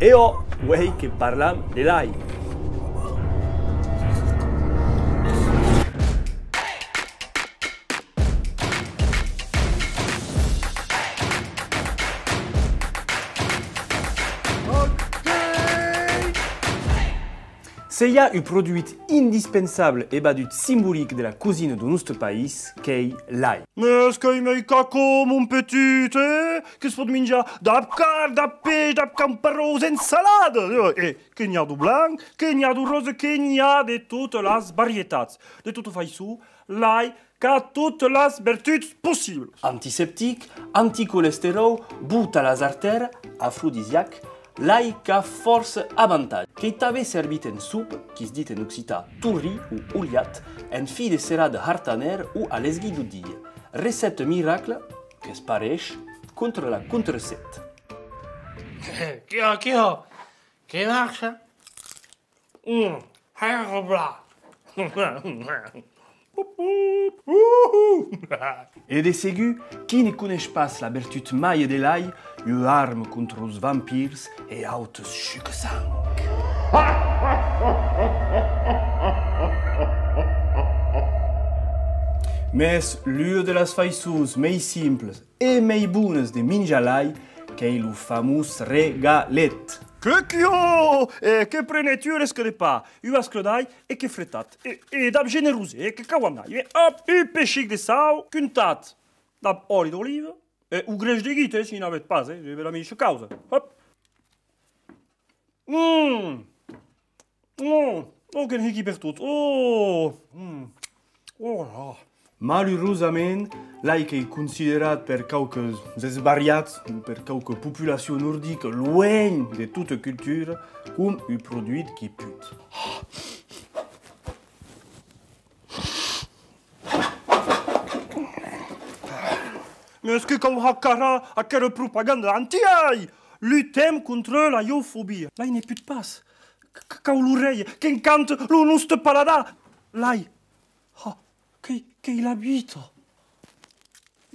E oh, uei che parlam de l'ai. Seia un produit indispensable e badut symbolique de la cuisine de nostre pays, qu'est l'ail. Mais est-ce qu'il m'a caco, mon petit, eh? Qu'est-ce que tu manges? D'ap car, d'ap pêche, d'ap camperos, ensalade! Et qu'il y a du blanc, qu'il y a du rose, qu'il y a de toutes les variétés. De toute façon, l'ail a toutes les vertus possibles. Antiseptique, anticolestérol, but à les artères, aphrodisiaque, l'ail a force avantage. Qui t'avait servi en soupe, qui se dit en occitan tourri ou ouliat, en fi de serra de hartaner ou à l'esgui du dia. Recette miracle que es pareix contre la contre-recette. Qui marche? Et de ségu, qui ne connaît pas la vertu maille de l'ail, une arme contre les vampires et autres sucre-sang. Mais l'une de las faisous mais simples et mais bonnes de menjar l'ail, qu'est le fameux regalet. Que prenais-tu risque de pas? Un ascle d'ail et que fretat. Et d'ab générosé, et que kawamai. Et hop, un péchic de sal, qu'une tate d'ab oli d'olive, et ou grèche de guite, s'il n'avait pas, je vais la mettre cause. Hop. Oh, qu'un hiki per tout. Oh là. Malheureusement, l'ail est considéré per quelques esbariats, per quelques populations nordiques loin de toute culture, comme un produit qui pute. Mais est-ce que quand hakara a quelle propagande anti-ail? Luttons contre la iophobie. L'ail n'est plus de passe. Quand l'oreille, qu'encante l'onuste palada. L'ail. Qu'il habite.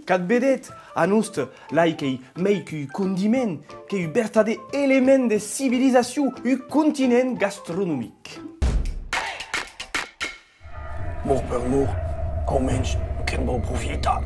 Cat bedet, anust, l'ail est mais qu'un condiment, qu'un vertade élément de civilisation, un continent gastronomique. Mort per mort, almenys que en vol aprofitar.